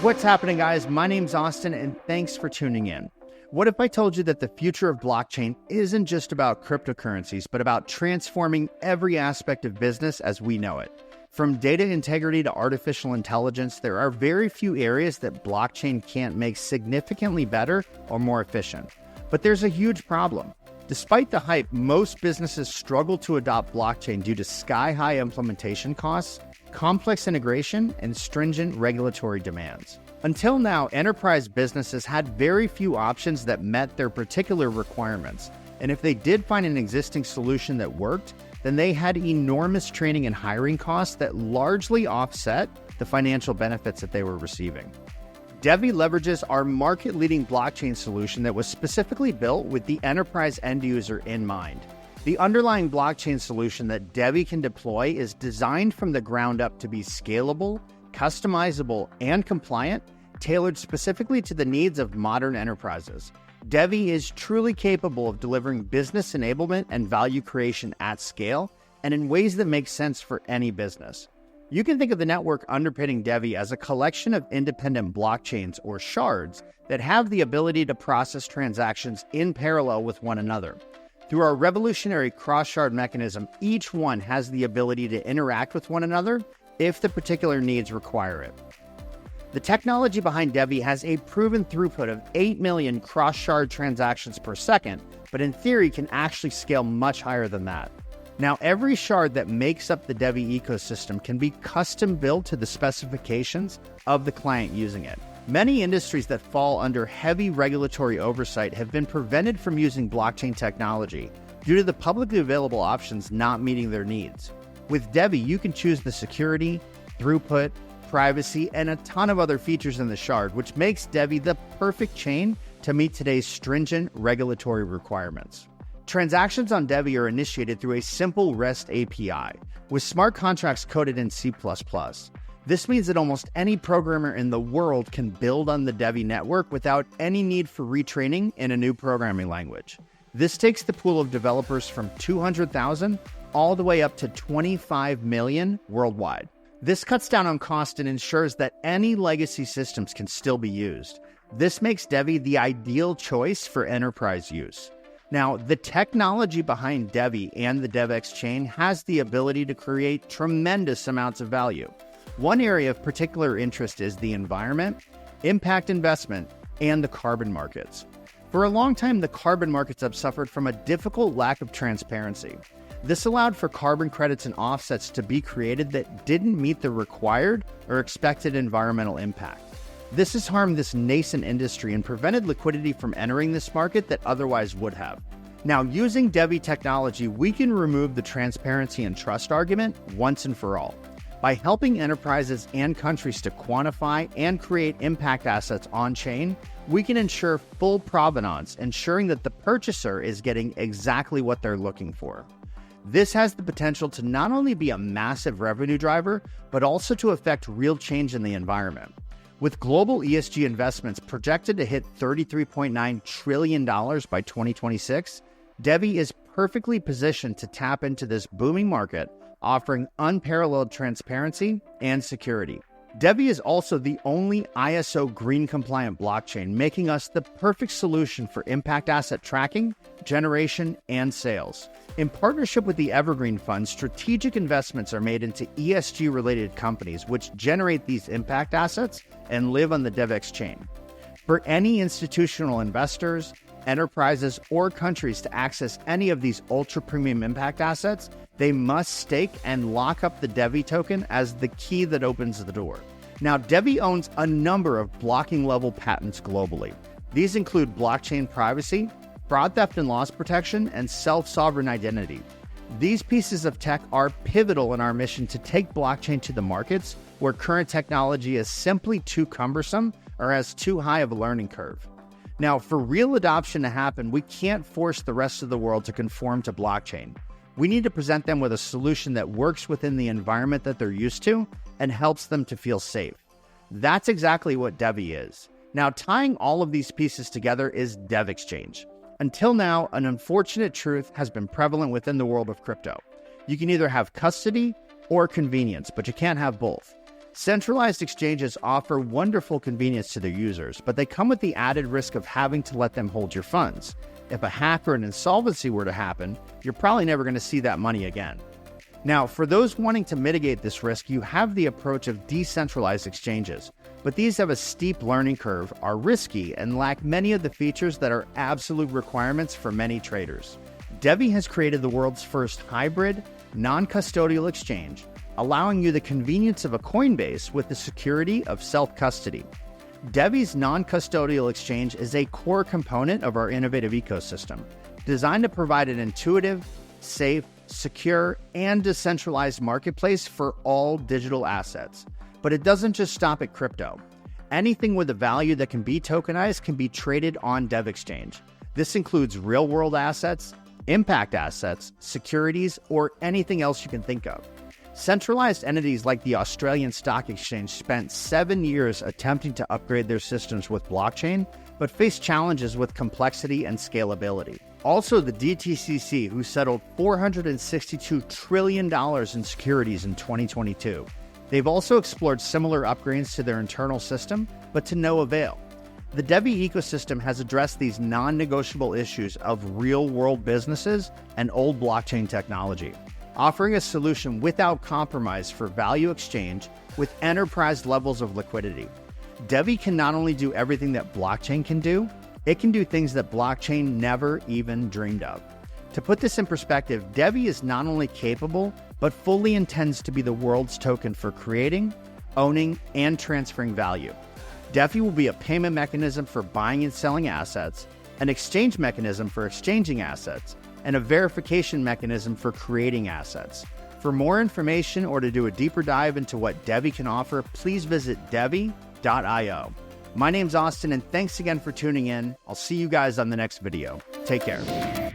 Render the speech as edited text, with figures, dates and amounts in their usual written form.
What's happening, guys? My name's Austin, and thanks for tuning in. What if I told you that the future of blockchain isn't just about cryptocurrencies, but about transforming every aspect of business as we know it? From data integrity to artificial intelligence, there are very few areas that blockchain can't make significantly better or more efficient. But there's a huge problem. Despite the hype, most businesses struggle to adopt blockchain due to sky-high implementation costs, complex integration, and stringent regulatory demands. Until now, enterprise businesses had very few options that met their particular requirements, and if they did find an existing solution that worked, then they had enormous training and hiring costs that largely offset the financial benefits that they were receiving. Devve leverages our market-leading blockchain solution that was specifically built with the enterprise end user in mind. The underlying blockchain solution that Devve can deploy is designed from the ground up to be scalable, customizable, and compliant, tailored specifically to the needs of modern enterprises. Devve is truly capable of delivering business enablement and value creation at scale, and in ways that make sense for any business. You can think of the network underpinning Devve as a collection of independent blockchains or shards that have the ability to process transactions in parallel with one another. Through our revolutionary cross-shard mechanism, each one has the ability to interact with one another if the particular needs require it. The technology behind Devve has a proven throughput of 8 million cross-shard transactions per second, but in theory can actually scale much higher than that. Now, every shard that makes up the Devve ecosystem can be custom built to the specifications of the client using it. Many industries that fall under heavy regulatory oversight have been prevented from using blockchain technology due to the publicly available options not meeting their needs. With Devve, you can choose the security, throughput, privacy, and a ton of other features in the shard, which makes Devve the perfect chain to meet today's stringent regulatory requirements. Transactions on Devve are initiated through a simple REST API, with smart contracts coded in C++. This means that almost any programmer in the world can build on the Devve network without any need for retraining in a new programming language. This takes the pool of developers from 200,000 all the way up to 25 million worldwide. This cuts down on cost and ensures that any legacy systems can still be used. This makes Devve the ideal choice for enterprise use. Now, the technology behind Devve and the DevvExchange has the ability to create tremendous amounts of value. One area of particular interest is the environment, impact investment, and the carbon markets. For a long time, the carbon markets have suffered from a difficult lack of transparency. This allowed for carbon credits and offsets to be created that didn't meet the required or expected environmental impact. This has harmed this nascent industry and prevented liquidity from entering this market that otherwise would have. Now, using Devve technology, we can remove the transparency and trust argument once and for all. By helping enterprises and countries to quantify and create impact assets on-chain, we can ensure full provenance, ensuring that the purchaser is getting exactly what they're looking for. This has the potential to not only be a massive revenue driver, but also to affect real change in the environment. With global ESG investments projected to hit $33.9 trillion by 2026, Devve is perfectly positioned to tap into this booming market, offering unparalleled transparency and security. Devve is also the only ISO green compliant blockchain, making us the perfect solution for impact asset tracking, generation, and sales. In partnership with the Evergreen Fund, strategic investments are made into ESG related companies which generate these impact assets and live on the DevvExchange. For any institutional investors, enterprises, or countries to access any of these ultra premium impact assets, they must stake and lock up the Devve token as the key that opens the door. Now, Devve owns a number of blocking level patents globally. These include blockchain privacy, fraud, theft and loss protection, and self-sovereign identity. These pieces of tech are pivotal in our mission to take blockchain to the markets where current technology is simply too cumbersome or has too high of a learning curve. Now, for real adoption to happen, we can't force the rest of the world to conform to blockchain. We need to present them with a solution that works within the environment that they're used to and helps them to feel safe. That's exactly what Devve is. Now, tying all of these pieces together is DevvExchange. Until now, an unfortunate truth has been prevalent within the world of crypto. You can either have custody or convenience, but you can't have both. Centralized exchanges offer wonderful convenience to their users, but they come with the added risk of having to let them hold your funds. If a hack or an insolvency were to happen, you're probably never going to see that money again. Now, for those wanting to mitigate this risk, you have the approach of decentralized exchanges, but these have a steep learning curve, are risky, and lack many of the features that are absolute requirements for many traders. Devve has created the world's first hybrid, non-custodial exchange, allowing you the convenience of a Coinbase with the security of self-custody. Devve's non-custodial exchange is a core component of our innovative ecosystem, designed to provide an intuitive, safe, secure, and decentralized marketplace for all digital assets. But it doesn't just stop at crypto. Anything with a value that can be tokenized can be traded on DevvExchange. This includes real-world assets, impact assets, securities, or anything else you can think of. Centralized entities like the Australian Stock Exchange spent 7 years attempting to upgrade their systems with blockchain, but faced challenges with complexity and scalability. Also, the DTCC, who settled $462 trillion in securities in 2022. They've also explored similar upgrades to their internal system, but to no avail. The Devve ecosystem has addressed these non-negotiable issues of real-world businesses and old blockchain technology, offering a solution without compromise for value exchange with enterprise levels of liquidity. Devve can not only do everything that blockchain can do, it can do things that blockchain never even dreamed of. To put this in perspective, Devve is not only capable, but fully intends to be the world's token for creating, owning, and transferring value. Devve will be a payment mechanism for buying and selling assets, an exchange mechanism for exchanging assets, and a verification mechanism for creating assets. For more information or to do a deeper dive into what Devve can offer, please visit devve.io. My name's Austin, and thanks again for tuning in. I'll see you guys on the next video. Take care.